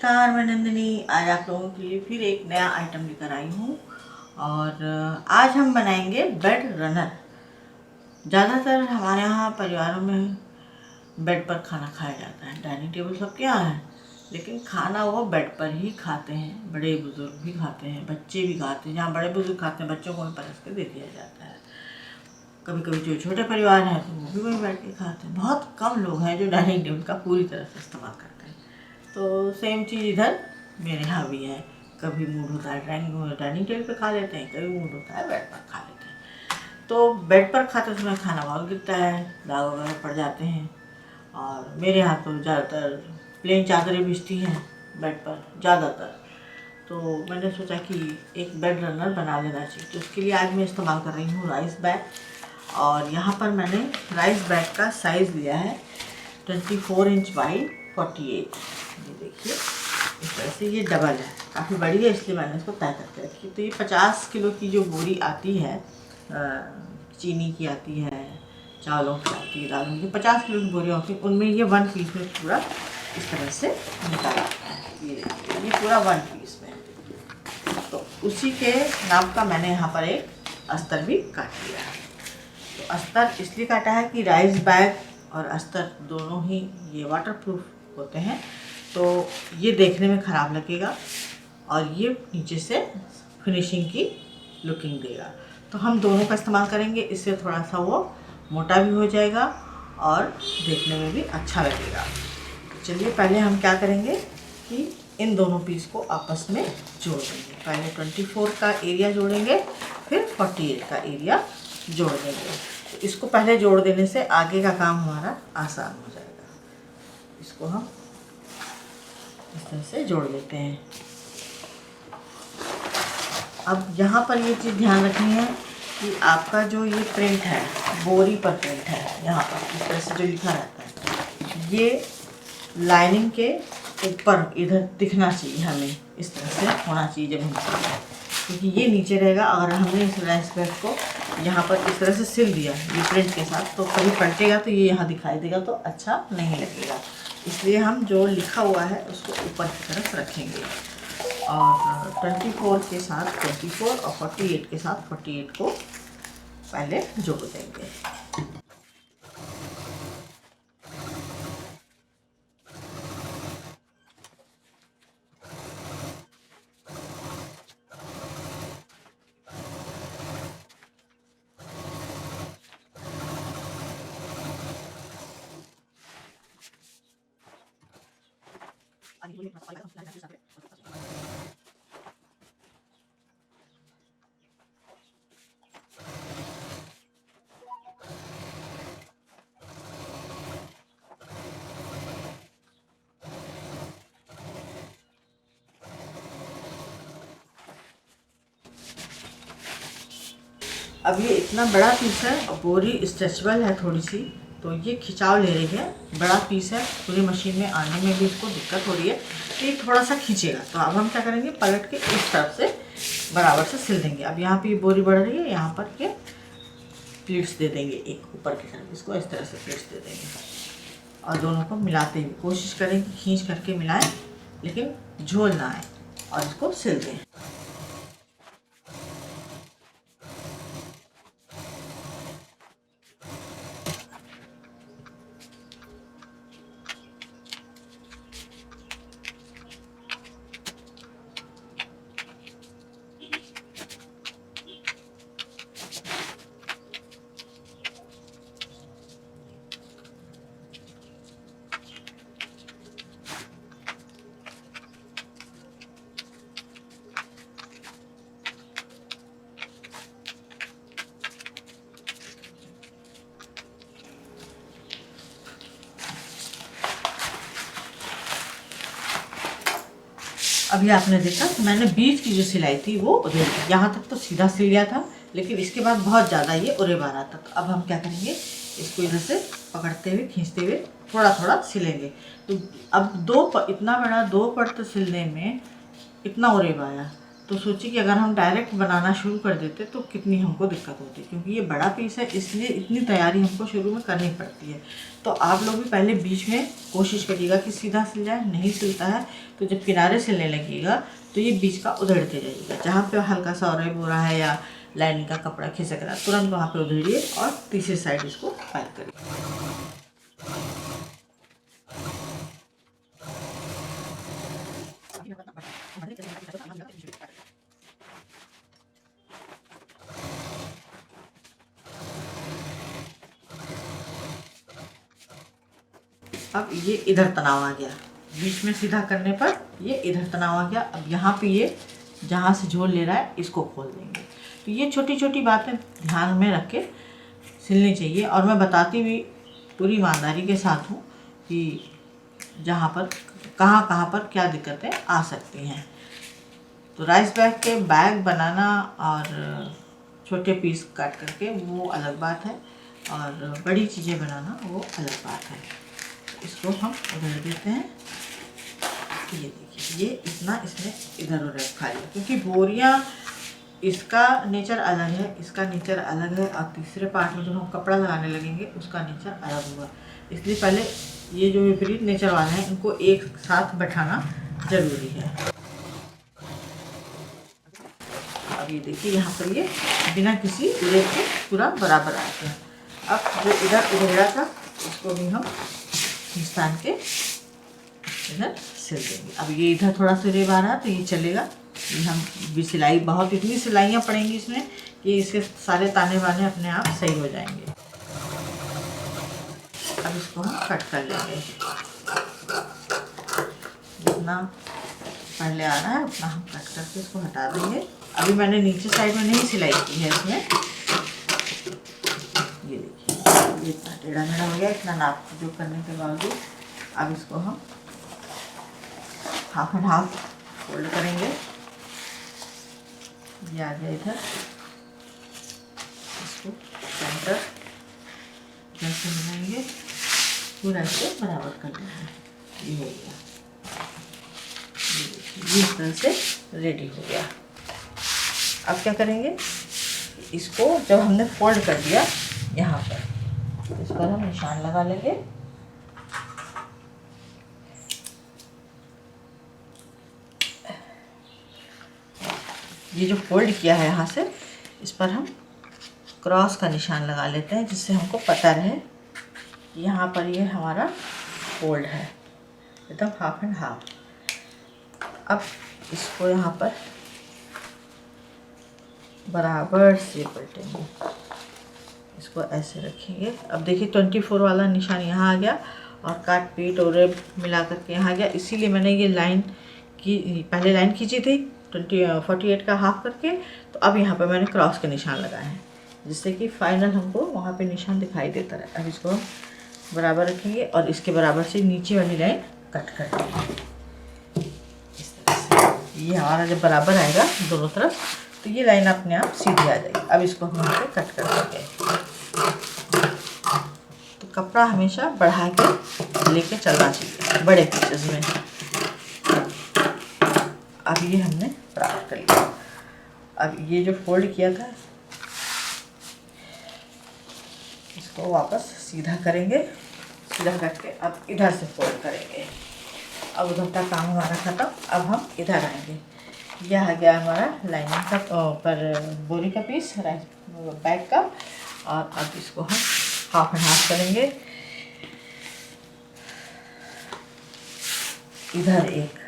नमस्कार, मैं नंदिनी आज आप लोगों के लिए फिर एक नया आइटम लेकर आई हूँ। और आज हम बनाएंगे बेड रनर। ज़्यादातर हमारे यहाँ परिवारों में बेड पर खाना खाया जाता है। डाइनिंग टेबल सबके यहाँ है, लेकिन खाना वो बेड पर ही खाते हैं। बड़े बुजुर्ग भी खाते हैं, बच्चे भी खाते हैं। जहाँ बड़े बुजुर्ग खाते हैं, बच्चों को भी परस के दे दिया जाता है। कभी कभी जो छोटे परिवार हैं तो वो भी वहीं बैठ के खाते हैं। बहुत कम लोग हैं जो डाइनिंग टेबल का पूरी तरह से इस्तेमाल करते हैं। तो सेम चीज़ इधर मेरे यहाँ भी है। कभी मूड होता है डाइनिंग टेबल पे खा लेते हैं, कभी मूड होता है बेड पर खा लेते हैं। तो बेड पर खाते समय खाना बहुत गिरता है, दाग वगैरह पड़ जाते हैं। और मेरे यहाँ तो ज़्यादातर प्लेन चादरें बिछती हैं बेड पर ज़्यादातर। तो मैंने सोचा कि एक बेड रनर बना लेना चाहिए। तो उसके लिए आज मैं इस्तेमाल कर रही हूँ राइस बैग। और यहाँ पर मैंने राइस बैग का साइज़ लिया है 24 इंच बाई 48। ये देखिए, इस तरह से ये डबल है, काफ़ी बड़ी है, इसलिए मैंने इसको तय करके रखी। तो ये 50 किलो की जो बोरी आती है, चीनी की आती है, चावलों की आती है, दालों की 50 किलो की बोरियाँ होती हैं। उनमें ये 1 पीस में पूरा इस तरह से निकाला है। ये देखिए, ये पूरा 1 पीस में। तो उसी के नाप का मैंने यहाँ पर एक अस्तर भी काट लिया है। तो अस्तर इसलिए काटा है कि राइस बैग और अस्तर दोनों ही ये वाटरप्रूफ होते हैं, तो ये देखने में ख़राब लगेगा और ये नीचे से फिनिशिंग की लुकिंग देगा। तो हम दोनों का इस्तेमाल करेंगे। इससे थोड़ा सा वो मोटा भी हो जाएगा और देखने में भी अच्छा लगेगा। चलिए, पहले हम क्या करेंगे कि इन दोनों पीस को आपस में जोड़ देंगे। पहले 24 का एरिया जोड़ेंगे, फिर 48 का एरिया जोड़ देंगे। तो इसको पहले जोड़ देने से आगे का काम हमारा आसान हो जाएगा। इसको हम इस तरह से जोड़ लेते हैं। अब यहाँ पर ये चीज़ ध्यान रखनी है कि आपका जो ये प्रिंट है, बोरी पर प्रिंट है, यहाँ पर इस तरह से जो लिखा रहता है, ये लाइनिंग के ऊपर इधर दिखना चाहिए। हमें इस तरह से होना चाहिए जब हम सिलें, क्योंकि ये नीचे रहेगा। अगर हमने इस राइस बैग को यहाँ पर इस तरह से सिल दिया ये प्रिंट के साथ, तो कभी पलटेगा तो ये यहाँ दिखाई देगा, तो अच्छा नहीं लगेगा। इसलिए हम जो लिखा हुआ है उसको ऊपर की तरफ रखेंगे। और 24 के साथ 24 और 48 के साथ 48 को पहले जोड़ देंगे। अब ये इतना बड़ा पीस है और बोरी स्ट्रेचबल है थोड़ी सी, तो ये खिंचाव ले रही है। बड़ा पीस है, पूरी मशीन में आने में भी इसको दिक्कत हो रही है, तो ये थोड़ा सा खींचेगा। तो अब हम क्या करेंगे, पलट के इस तरफ से बराबर से सिल देंगे। अब यहाँ पे ये बोरी बढ़ रही है, यहाँ पर के प्लीट्स दे देंगे, एक ऊपर की तरफ इसको इस तरह से प्लीट्स दे देंगे। और दोनों को मिलाते हुए कोशिश करें कि खींच करके मिलाएं, लेकिन झोल ना आए, और इसको सिल दें। अभी आपने देखा कि मैंने बीच की जो सिलाई थी वो उधर, यहाँ तक तो सीधा सिल गया था, लेकिन इसके बाद बहुत ज़्यादा ये उरे बारा था। तो अब हम क्या करेंगे, इसको इधर से पकड़ते हुए खींचते हुए थोड़ा थोड़ा सिलेंगे। तो अब इतना बड़ा 2 परत सिलने में इतना उरे आया, तो सोची कि अगर हम डायरेक्ट बनाना शुरू कर देते तो कितनी हमको दिक्कत होती, क्योंकि ये बड़ा पीस है इसलिए इतनी तैयारी हमको शुरू में करनी पड़ती है। तो आप लोग भी पहले बीच में कोशिश करिएगा कि सीधा सिल जाए। नहीं सिलता है तो जब किनारे सिलने लगेगा तो ये बीच का उधेड़ते जाइएगा। जहाँ पे हल्का सा और हो रहा है या लाइनिंग का कपड़ा खिसक रहा है तुरंत वहाँ पे उधेड़िए और तीसरी साइड इसको पैक करिए। अब ये इधर तनाव आ गया, बीच में सीधा करने पर ये इधर तनाव आ गया। अब यहाँ पे ये जहाँ से झोल ले रहा है इसको खोल देंगे। तो ये छोटी छोटी बातें ध्यान में रख के सिलनी चाहिए। और मैं बताती हुई पूरी ईमानदारी के साथ हूँ कि जहाँ पर कहाँ पर क्या दिक्कतें आ सकती हैं। तो राइस बैग के बैग बनाना और छोटे पीस काट करके वो अलग बात है, और बड़ी चीज़ें बनाना वो अलग बात है। इसको हम उधर देते हैं। ये देखिए ये इतना इसने इधर उधर खा लिया, क्योंकि बोरियां इसका नेचर अलग है, इसका नेचर अलग है, और तीसरे पार्ट में जब हम कपड़ा लगाने लगेंगे उसका नेचर अलग होगा। इसलिए पहले ये जो विपरीत नेचर वाले हैं इनको एक साथ बैठाना ज़रूरी है। अब ये देखिए यहाँ पर ये बिना किसी उधेड़ के पूरा बराबर आते हैं। अब जो इधर उधेड़ा था उसको भी हम निशान के इधर सिल देंगे। अब ये इधर थोड़ा सा रेब आ रहा है तो ये चलेगा। ये हम भी सिलाई बहुत इतनी सिलाइयाँ पड़ेंगी इसमें कि इसके सारे ताने बाने अपने आप सही हो जाएंगे। अब इसको हम कट कर लेंगे। जितना पहले आ रहा है उतना हम कट करके इसको हटा देंगे। अभी मैंने नीचे साइड में नहीं सिलाई की है इसमें। ये देखिए ये इतना टेढ़ा मेढ़ा हो गया, इतना नाप जो करने के बावजूद। अब इसको हम हाफ एंड हाफ फोल्ड करेंगे। ये आ गया इधर, इसको सेंटर जैसे बनाएंगे पूरा इसको बराबर कर देंगे। ये हो गया, ये इस तरह से रेडी हो गया। अब क्या करेंगे, इसको जब हमने फोल्ड कर दिया यहाँ पर, इस पर हम निशान लगा लेंगे। ये जो फोल्ड किया है यहाँ से, इस पर हम क्रॉस का निशान लगा लेते हैं, जिससे हमको पता रहे कि यहाँ पर ये हमारा फोल्ड है एकदम हाफ एंड हाफ। अब इसको यहाँ पर बराबर से पलटेंगे, इसको ऐसे रखेंगे। अब देखिए 24 वाला निशान यहाँ आ गया और काट पीट और मिला करके यहाँ आ गया। इसीलिए मैंने ये लाइन की पहले लाइन खींची थी 48 का हाफ करके, तो अब यहाँ पर मैंने क्रॉस के निशान लगाए हैं, जिससे कि फाइनल हमको वहाँ पे निशान दिखाई देता है। अब इसको हम बराबर रखेंगे और इसके बराबर से नीचे वाली लाइन कट कर देंगे इस तरह से। ये हमारा जब बराबर आएगा दोनों तरफ तो ये लाइन अपने आप सीधी आ जाएगी। अब इसको हम यहाँ पे कट कर देंगे। तो कपड़ा हमेशा बढ़ा के लेके चलना चाहिए बड़े पीसेस में। अब ये हमने बराबर कर लिया। अब ये जो फोल्ड किया था इसको वापस सीधा करेंगे, सीधा करके अब इधर से फोल्ड करेंगे। अब उधर का काम हमारा खत्म। अब हम इधर आएंगे। यह आ गया हमारा लाइनिंग का पर बोरी का पीस बैग का, और अब इसको हम हाफ एंड हाफ करेंगे। इधर एक,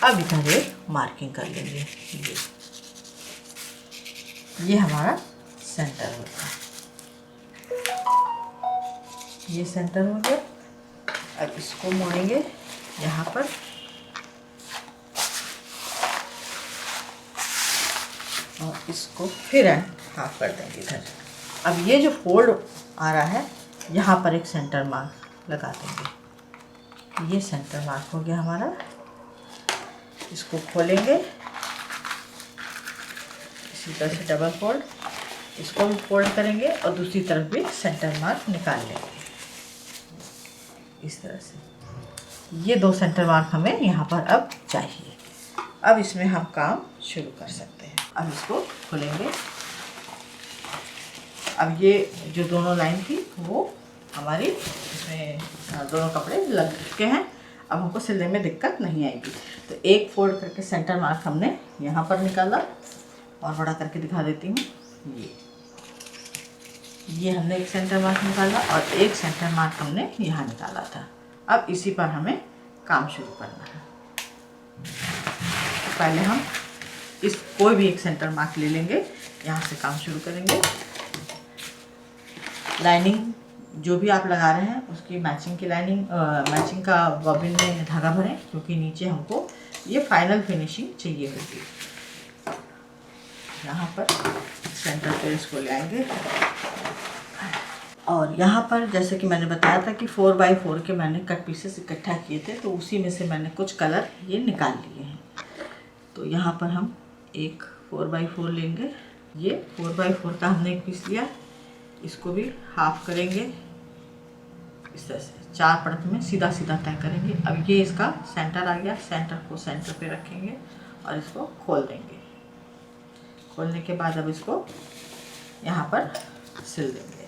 अब इधर एक मार्किंग कर लेंगे। ये हमारा सेंटर होगा, ये सेंटर हो गया। अब इसको मोड़ेंगे यहाँ पर, और इसको फिर हाफ कर देंगे इधर। अब ये जो फोल्ड आ रहा है यहाँ पर एक सेंटर मार्क लगा देंगे। ये सेंटर मार्क हो गया हमारा। इसको खोलेंगे इसी तरह से डबल फोल्ड, इसको भी फोल्ड करेंगे और दूसरी तरफ भी सेंटर मार्क निकाल लेंगे इस तरह से। ये दो सेंटर मार्क हमें यहाँ पर अब चाहिए। अब इसमें हम काम शुरू कर सकते हैं। अब इसको खोलेंगे। अब ये जो दोनों लाइन थी वो हमारी इसमें दोनों कपड़े लग चुके हैं। अब हमको सिलने में दिक्कत नहीं आएगी। तो एक फोल्ड करके सेंटर मार्क हमने यहाँ पर निकाला, और बड़ा करके दिखा देती हूँ। ये हमने एक सेंटर मार्क निकाला और एक सेंटर मार्क हमने यहाँ निकाला था। अब इसी पर हमें काम शुरू करना है। तो पहले हम इस कोई भी एक सेंटर मार्क ले लेंगे, यहाँ से काम शुरू करेंगे। लाइनिंग जो भी आप लगा रहे हैं उसकी मैचिंग की लाइनिंग मैचिंग का बॉबिन में धागा भरें, क्योंकि नीचे हमको ये फाइनल फिनिशिंग चाहिए होगी। यहाँ पर सेंटर पे इसको ले आएंगे, और यहाँ पर जैसे कि मैंने बताया था कि 4x4 के मैंने कट पीसेस इकट्ठा किए थे, तो उसी में से मैंने कुछ कलर ये निकाल लिए हैं। तो यहाँ पर हम एक 4x4 लेंगे। ये 4x4 का हमने एक पीस लिया, इसको भी हाफ करेंगे इस तरह से, 4 परत में सीधा सीधा तय करेंगे। अब ये इसका सेंटर आ गया, सेंटर को सेंटर पे रखेंगे और इसको खोल देंगे। खोलने के बाद अब इसको यहाँ पर सिल देंगे।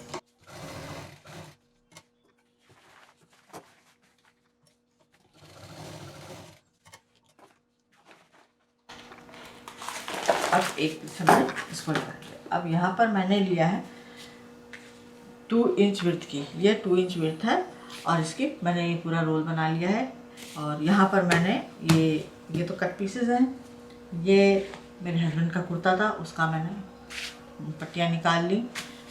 अब एक पीस हमने इसको लगा लिया। अब यहाँ पर मैंने लिया है 2 इंच विड्थ की, ये 2 इंच विड्थ है, और इसकी मैंने ये पूरा रोल बना लिया है। और यहाँ पर मैंने ये तो कट पीसेस हैं। ये मेरे हस्बैंड का कुर्ता था, उसका मैंने पट्टियाँ निकाल ली।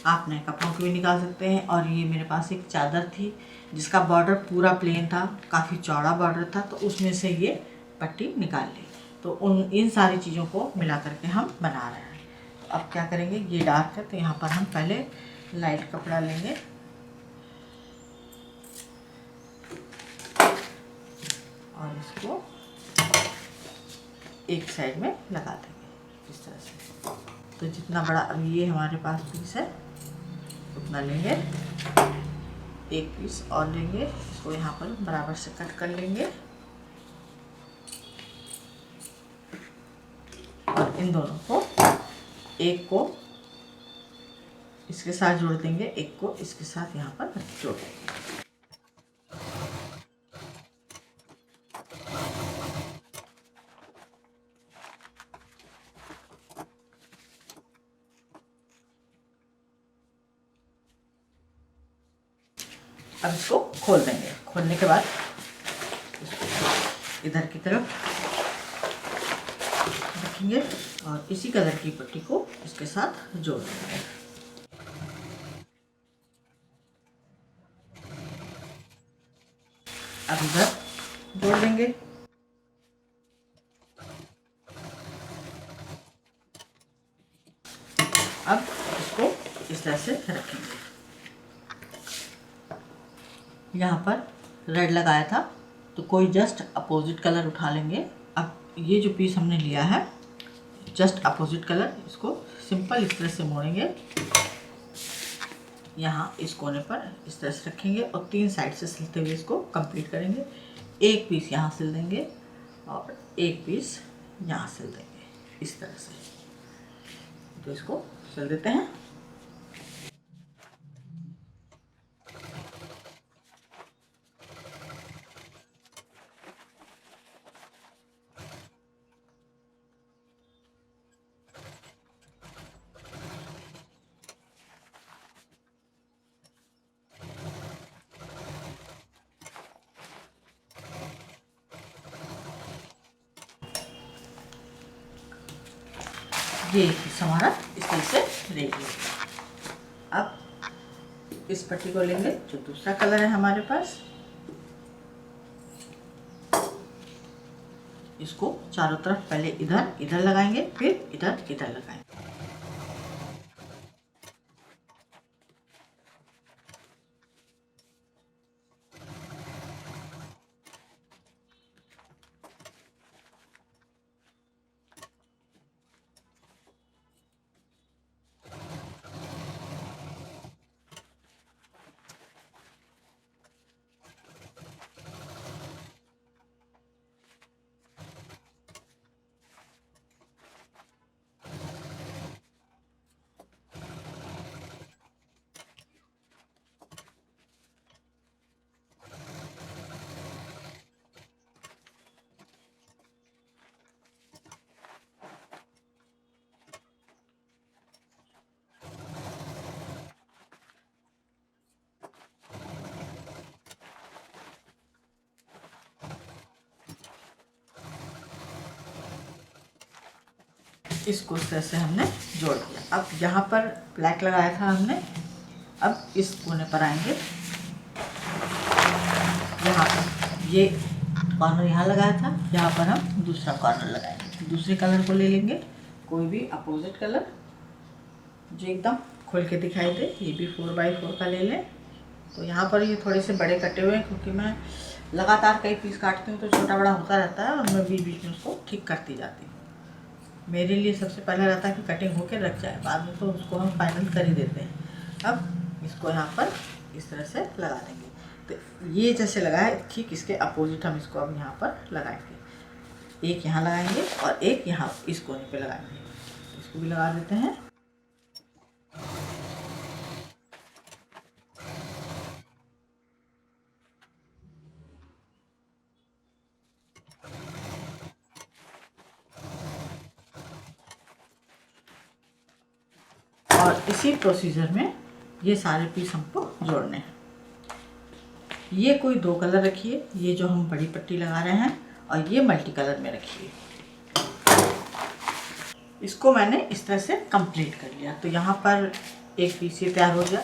आप नए कपड़ों की भी निकाल सकते हैं। और ये मेरे पास एक चादर थी जिसका बॉर्डर पूरा प्लेन था, काफ़ी चौड़ा बॉर्डर था, तो उसमें से ये पट्टी निकाल ली। तो इन सारी चीज़ों को मिला करके हम बना रहे हैं। तो अब क्या करेंगे, ये डार्क है तो यहाँ पर हम पहले लाइट कपड़ा लेंगे और इसको एक साइड में लगा देंगे इस तरह से। तो जितना बड़ा अब ये हमारे पास पीस है उतना लेंगे, एक पीस और लेंगे, इसको यहाँ पर बराबर से कट कर लेंगे और इन दोनों को, एक को इसके साथ जोड़ देंगे, एक को इसके साथ यहाँ पर जोड़ देंगे। अब इसको खोल देंगे। खोलने के बाद इसको इधर की तरफ रखेंगे और इसी कलर की पट्टी को इसके साथ जोड़ देंगे। अब इधर जोड़ देंगे। अब इसको इस तरह से रखेंगे। यहाँ पर रेड लगाया था तो कोई जस्ट अपोजिट कलर उठा लेंगे। अब ये जो पीस हमने लिया है जस्ट अपोजिट कलर, इसको सिंपल इस तरह से मोड़ेंगे, यहाँ इस कोने पर इस तरह से रखेंगे और 3 साइड से सिलते हुए इसको कंप्लीट करेंगे। एक पीस यहाँ सिल देंगे और एक पीस यहाँ सिल देंगे इस तरह से। तो इसको सिल देते हैं। ये पीस हमारा इस तरह से रेडी है। अब इस पट्टी को लेंगे जो दूसरा कलर है हमारे पास, इसको चारों तरफ पहले इधर इधर लगाएंगे, फिर इधर इधर लगाएंगे। इसको इस तरह से हमने जोड़ दिया। अब जहाँ पर ब्लैक लगाया था हमने, अब इस कोने पर आएंगे, यहाँ पर ये कॉर्नर यहाँ लगाया था, यहाँ पर हम दूसरा कॉर्नर लगाएंगे। दूसरे कलर को ले लेंगे, कोई भी अपोजिट कलर जो एकदम खोल के दिखाई दे। ये भी 4x4 का ले लें। तो यहाँ पर ये थोड़े से बड़े कटे हुए हैं, क्योंकि मैं लगातार कई पीस काटती हूँ तो छोटा बड़ा होता रहता है, और मैं बीच बीच में उसको ठीक करती जाती हूँ। मेरे लिए सबसे पहले रहता है कि कटिंग होकर रख जाए, बाद में तो उसको हम फाइनल कर ही देते हैं। अब इसको यहाँ पर इस तरह से लगा देंगे। तो ये जैसे लगाए ठीक इसके अपोजिट हम इसको अब यहाँ पर लगाएंगे। एक यहाँ लगाएंगे और एक यहाँ इस कोने पे लगाएंगे। इसको भी लगा देते हैं। और इसी प्रोसीजर में ये सारे पीस हमको जोड़ने हैं। ये कोई 2 कलर रखिए, ये जो हम बड़ी पट्टी लगा रहे हैं, और ये मल्टी कलर में रखिए। इसको मैंने इस तरह से कंप्लीट कर लिया। तो यहाँ पर एक पीस ये तैयार हो गया।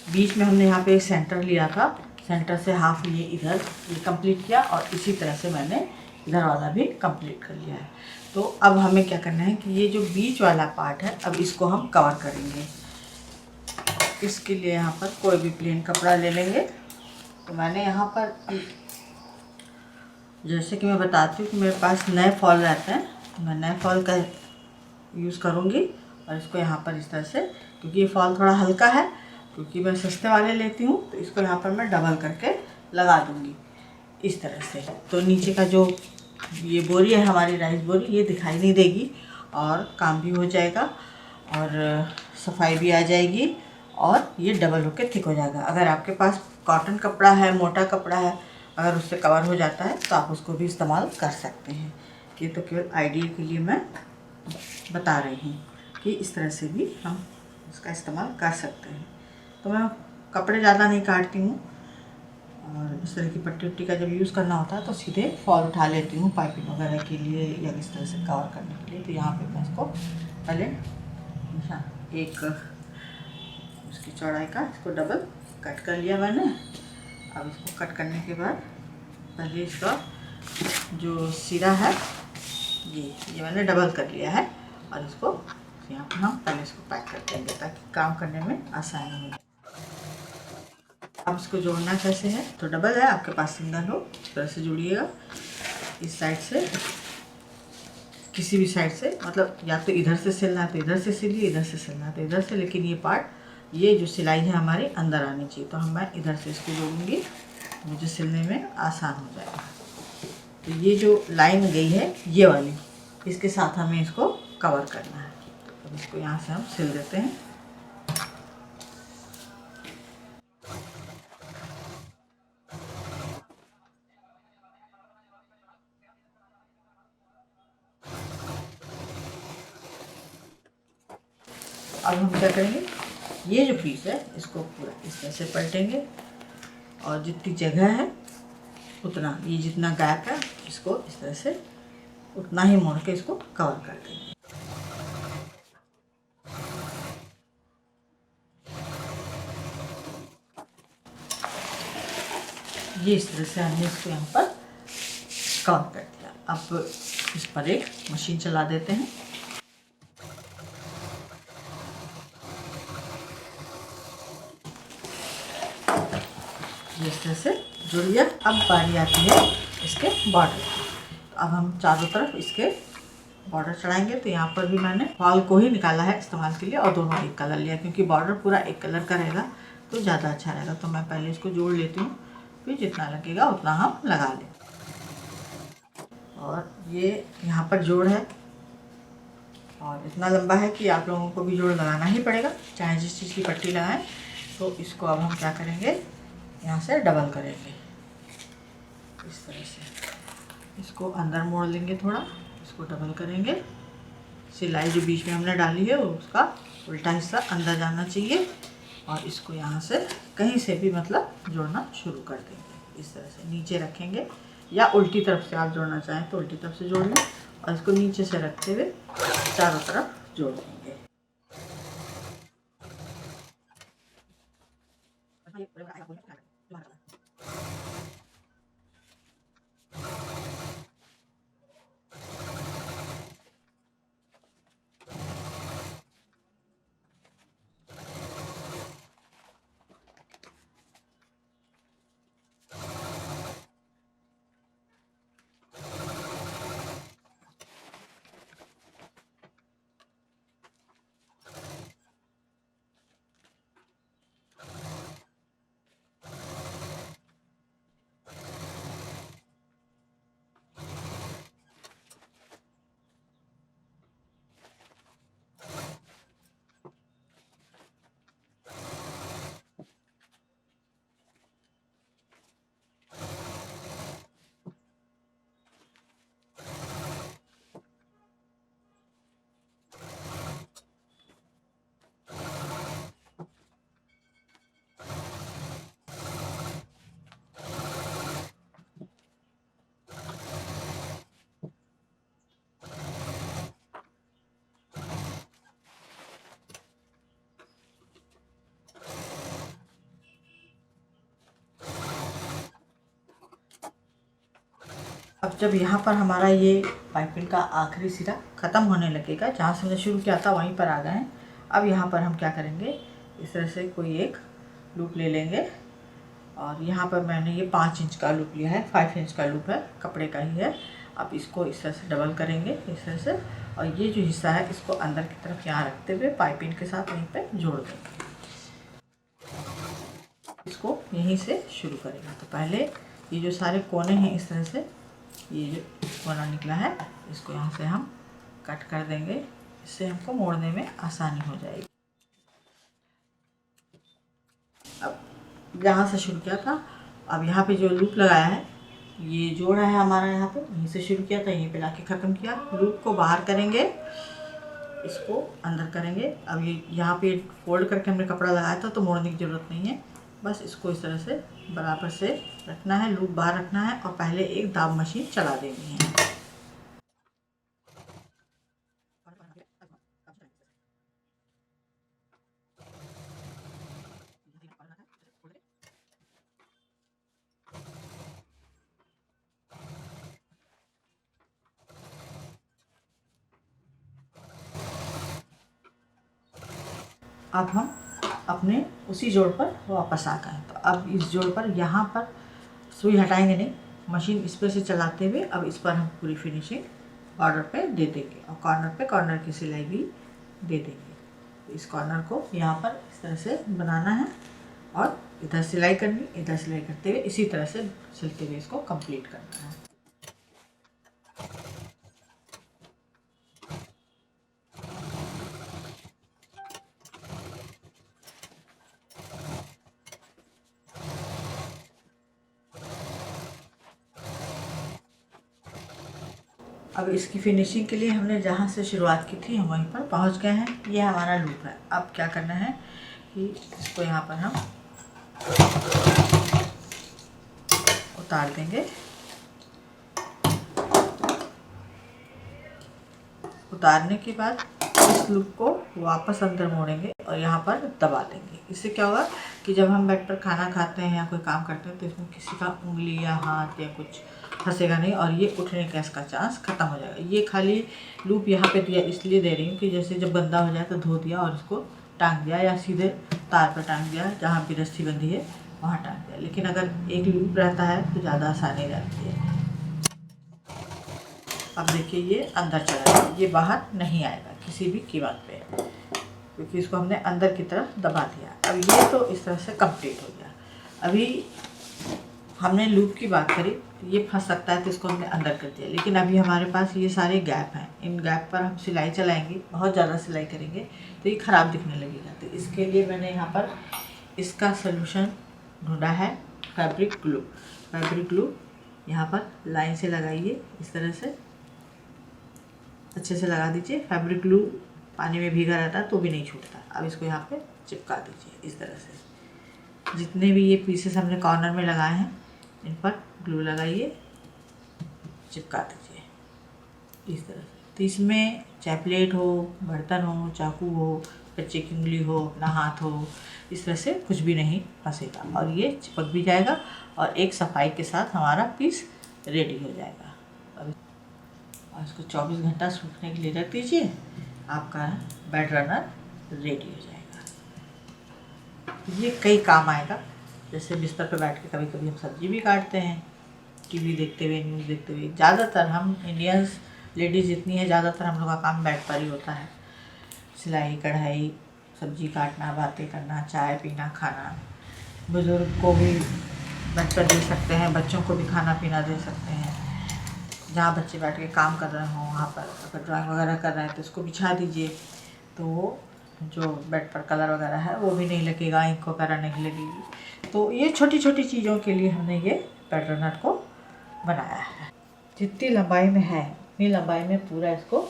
बीच में हमने यहाँ पे एक सेंटर लिया था, सेंटर से हाफ ये इधर ये कंप्लीट किया, और इसी तरह से मैंने इधर वाला भी कंप्लीट कर लिया है। तो अब हमें क्या करना है कि ये जो बीच वाला पार्ट है, अब इसको हम कवर करेंगे। इसके लिए यहाँ पर कोई भी प्लेन कपड़ा ले लेंगे। तो मैंने यहाँ पर, जैसे कि मैं बताती हूँ कि मेरे पास नए फॉल रहते हैं, तो मैं नए फॉल का यूज़ करूँगी। और इसको यहाँ पर इस तरह से, क्योंकि ये फॉल थोड़ा हल्का है, क्योंकि मैं सस्ते वाले लेती हूँ, तो इसको यहाँ पर मैं डबल करके लगा दूँगी इस तरह से। तो नीचे का जो ये बोरी है हमारी राइस बोरी, ये दिखाई नहीं देगी, और काम भी हो जाएगा, और सफाई भी आ जाएगी, और ये डबल होके थिक हो जाएगा। अगर आपके पास कॉटन कपड़ा है, मोटा कपड़ा है, अगर उससे कवर हो जाता है तो आप उसको भी इस्तेमाल कर सकते हैं। ये तो केवल आइडिया के लिए मैं बता रही हूँ कि इस तरह से भी हम इसका इस्तेमाल कर सकते हैं। तो मैं कपड़े ज़्यादा नहीं काटती हूँ, और इस तरह की पट्टी उट्टी का जब यूज़ करना होता है तो सीधे फॉल उठा लेती हूँ पाइपिंग वगैरह के लिए, या इस तरह से कवर करने के लिए। तो यहाँ पे मैं इसको पहले एक उसकी चौड़ाई का इसको डबल कट कर लिया मैंने। अब इसको कट करने के बाद पहले इसका जो सिरा है ये मैंने डबल कर लिया है, और इसको यहाँ पर हम पहले इसको पैक कर देंगे ताकि काम करने में आसानी हो। अब इसको जोड़ना कैसे है, तो डबल है, आपके पास सिंगल हो इस तरह से जोड़िएगा। इस साइड से, किसी भी साइड से, मतलब या तो इधर से सिलना है तो इधर से सिलिए, इधर से सिलना है तो इधर से, लेकिन ये पार्ट, ये जो सिलाई है हमारी अंदर आनी चाहिए। तो मैं इधर से इसको जोड़ूंगी, मुझे सिलने में आसान हो जाएगा। तो ये जो लाइन गई है ये वाली, इसके साथ हमें इसको कवर करना है। तो इसको यहाँ से हम सिल देते हैं। अब हम क्या करेंगे, ये जो पीस है इसको पूरा इस तरह से पलटेंगे, और जितनी जगह है उतना, ये जितना गैप है इसको इस तरह से उतना ही मोड़ के इसको कवर कर देंगे। ये इस तरह से हमने इसको यहाँ पर कवर कर दिया। अब इस पर एक मशीन चला देते हैं। इस तरह से जुड़ गया। अब बारी आती है इसके बॉर्डर की। तो अब हम चारों तरफ इसके बॉर्डर चढ़ाएंगे। तो यहाँ पर भी मैंने फॉल को ही निकाला है इस्तेमाल के लिए, और दोनों एक कलर लिया, क्योंकि बॉर्डर पूरा एक कलर का रहेगा तो ज़्यादा अच्छा रहेगा। तो मैं पहले इसको जोड़ लेती हूँ, फिर जितना लगेगा उतना हम लगा लें। और ये यहाँ पर जोड़ है, और इतना लंबा है कि आप लोगों को भी जोड़ लगाना ही पड़ेगा, चाहे जिस चीज़ की पट्टी लगाएं। तो इसको अब हम क्या करेंगे, यहाँ से डबल करेंगे इस तरह से। इसको अंदर मोड़ लेंगे थोड़ा, इसको डबल करेंगे। सिलाई जो बीच में हमने डाली है उसका उल्टा हिस्सा अंदर जाना चाहिए, और इसको यहाँ से कहीं से भी मतलब जोड़ना शुरू कर देंगे। इस तरह से नीचे रखेंगे, या उल्टी तरफ से आप जोड़ना चाहें तो उल्टी तरफ से जोड़ लें और इसको नीचे से रखते हुए चारों तरफ जोड़ देंगे। अब जब यहाँ पर हमारा ये पाइपिंग का आखिरी सिरा ख़त्म होने लगेगा, जहाँ से हमने शुरू किया था वहीं पर आ गए हैं। अब यहाँ पर हम क्या करेंगे, इस तरह से कोई एक लूप ले लेंगे और यहाँ पर मैंने ये 5 इंच का लूप लिया है, 5 इंच का लूप है, कपड़े का ही है। अब इसको इस तरह से डबल करेंगे इस तरह से, और ये जो हिस्सा है इसको अंदर की तरफ यहाँ रखते हुए पाइपिंग के साथ वहीं पे जोड़ देंगे। इसको यहीं से शुरू करेंगे। तो पहले ये जो सारे कोने हैं इस तरह से, ये जो कोना निकला है इसको यहाँ से हम कट कर देंगे, इससे हमको मोड़ने में आसानी हो जाएगी। अब यहाँ से शुरू किया था, अब यहाँ पे जो लूप लगाया है ये जोड़ा है हमारा, यहाँ पे यहीं से शुरू किया था यहीं पे लाके ख़त्म किया। लूप को बाहर करेंगे, इसको अंदर करेंगे। अब ये यहाँ पे फोल्ड करके हमने कपड़ा लगाया था तो मोड़ने की ज़रूरत नहीं है, बस इसको इस तरह से बराबर से रखना है, लूप बाहर रखना है और पहले एक दाब मशीन चला देनी है। अब हम अपने उसी जोड़ पर वापस आ गए। तो अब इस जोड़ पर यहाँ पर सुई हटाएंगे नहीं, मशीन इस पर से चलाते हुए अब इस पर हम पूरी फिनिशिंग बॉर्डर पे दे देंगे और कॉर्नर पे कॉर्नर की सिलाई भी दे देंगे। इस कॉर्नर को यहाँ पर इस तरह से बनाना है और इधर सिलाई करनी, इधर सिलाई करते हुए इसी तरह से सिलते हुए इसको कंप्लीट करना है। अब इसकी फिनिशिंग के लिए हमने जहाँ से शुरुआत की थी हम वहीं पर पहुँच गए हैं। ये हमारा लूप है। अब क्या करना है कि इसको यहाँ पर हम उतार देंगे। उतारने के बाद इस लूप को वापस अंदर मोड़ेंगे और यहाँ पर दबा देंगे। इससे क्या होगा कि जब हम बेड पर खाना खाते हैं या कोई काम करते हैं तो इसमें किसी का उंगली या हाथ या कुछ फंसेगा नहीं और ये उठने का इसका चांस ख़त्म हो जाएगा। ये खाली लूप यहाँ पे दिया इसलिए दे रही हूँ कि जैसे जब गंदा हो जाए तो धो दिया और इसको टांग दिया या सीधे तार पर टांग दिया, जहाँ भी रस्सी बंधी है वहाँ टांग दिया। लेकिन अगर एक लूप रहता है तो ज़्यादा आसानी रहती है। अब देखिए ये अंदर चला गया, ये बाहर नहीं आएगा किसी भी कीमत पे, क्योंकि इसको हमने अंदर की तरफ दबा दिया। अब ये तो इस तरह से कंप्लीट हो गया। अभी हमने लूप की बात करी, ये फंस सकता है तो इसको हमने अंदर कर दिया, लेकिन अभी हमारे पास ये सारे गैप हैं। इन गैप पर हम सिलाई चलाएंगे, बहुत ज़्यादा सिलाई करेंगे तो ये ख़राब दिखने लगेगा। तो इसके लिए मैंने यहाँ पर इसका सलूशन ढूंढा है, फैब्रिक ग्लू। फैब्रिक ग्लू यहाँ पर लाइन से लगाइए, इस तरह से अच्छे से लगा दीजिए। फैब्रिक ग्लू पानी में भीगा रहता है तो भी नहीं छूटता। अब इसको यहाँ पे चिपका दीजिए इस तरह से। जितने भी ये पीसेस हमने कॉर्नर में लगाए हैं इन पर ग्लू लगाइए चिपका दीजिए इस तरह से। तो इसमें चाहे प्लेट हो, बर्तन हो, चाकू हो, बच्चे की उंगली हो, अपना हाथ हो, इस तरह से कुछ भी नहीं फंसेगा और ये चिपक भी जाएगा और एक सफाई के साथ हमारा पीस रेडी हो जाएगा। और इसको 24 घंटा सूखने के लिए रख दीजिए, आपका बेड रनर रेडी हो जाएगा। ये कई काम आएगा, जैसे बिस्तर पर बैठ के कभी कभी हम सब्जी भी काटते हैं, टीवी देखते हुए, न्यूज़ देखते हुए। ज़्यादातर हम इंडियंस लेडीज़ जितनी है, ज़्यादातर हम लोग का काम बेड पर ही होता है। सिलाई कढ़ाई, सब्जी काटना, बातें करना, चाय पीना, खाना। बुज़ुर्ग को भी बेड पर दे सकते हैं, बच्चों को भी खाना पीना दे सकते हैं। जहाँ बच्चे बैठ के काम कर रहे हों वहाँ पर अगर ड्राइंग वगैरह कर रहे हैं तो उसको बिछा दीजिए, तो जो बेड पर कलर वगैरह है वो भी नहीं लगेगा, इंक वगैरह नहीं लगेगी। तो ये छोटी छोटी चीज़ों के लिए हमने ये बेड रनर को बनाया है। जितनी लंबाई में है उतनी लंबाई में पूरा इसको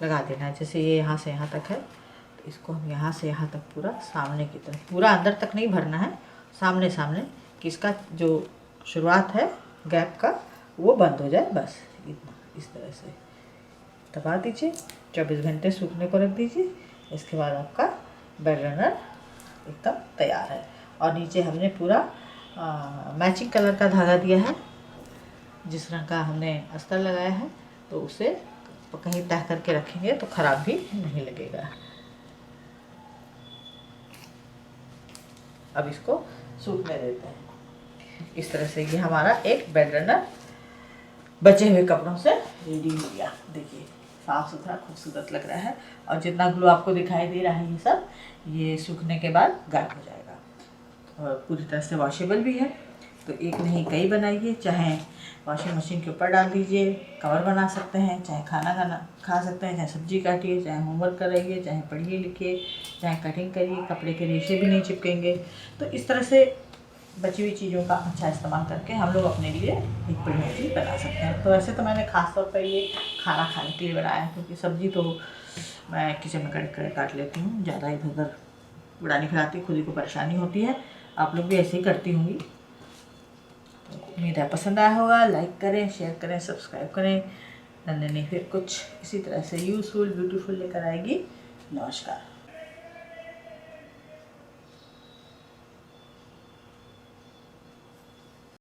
लगा देना है। जैसे ये यहाँ से यहाँ तक है, तो इसको हम यहाँ से यहाँ तक पूरा सामने की तरफ, पूरा अंदर तक नहीं भरना है, सामने सामने कि इसका जो शुरुआत है गैप का वो बंद हो जाए, बस इतना। इस तरह से दबा दीजिए, 24 घंटे सूखने को रख दीजिए। इसके बाद आपका बेड रनर एकदम तैयार है। और नीचे हमने पूरा मैचिंग कलर का धागा दिया है, जिस रंग का हमने अस्तर लगाया है, तो उसे कहीं तह करके रखेंगे तो ख़राब भी नहीं लगेगा। अब इसको सूखने देते हैं। इस तरह से ये हमारा एक बेड रनर बचे हुए कपड़ों से रेडी हो गया। देखिए साफ़ सुथरा खूबसूरत लग रहा है और जितना ग्लो आपको दिखाई दे रहा है ये सब, ये सूखने के बाद गायब हो जाएगा। और पूरी तरह से वॉशेबल भी है, तो एक नहीं कई बनाइए। चाहे वॉशिंग मशीन के ऊपर डाल दीजिए, कवर बना सकते हैं, चाहे खाना खा सकते हैं, चाहे सब्जी काटिए, चाहे होमवर्क कराइए, चाहे पढ़िए लिखिए, चाहे कटिंग करिए, कपड़े के रेशे भी नहीं चिपकेंगे। तो इस तरह से बची हुई चीज़ों का अच्छा इस्तेमाल करके हम लोग अपने लिए एक बढ़िया चीज़ बना सकते हैं। तो वैसे तो मैंने ख़ास तौर पर ये खाना खाने के लिए बनाया है, क्योंकि सब्ज़ी तो मैं किचन में काट लेती हूँ, ज़्यादा इधर उधर उड़ा नहीं खिलाती, खुद ही को परेशानी होती है। आप लोग भी ऐसे ही करती होंगी। तो उम्मीद है पसंद आया होगा। लाइक करें, शेयर करें, सब्सक्राइब करें। नन्हे ने फिर कुछ इसी तरह से यूज़फुल ब्यूटीफुल लेकर आएगी। नमस्कार।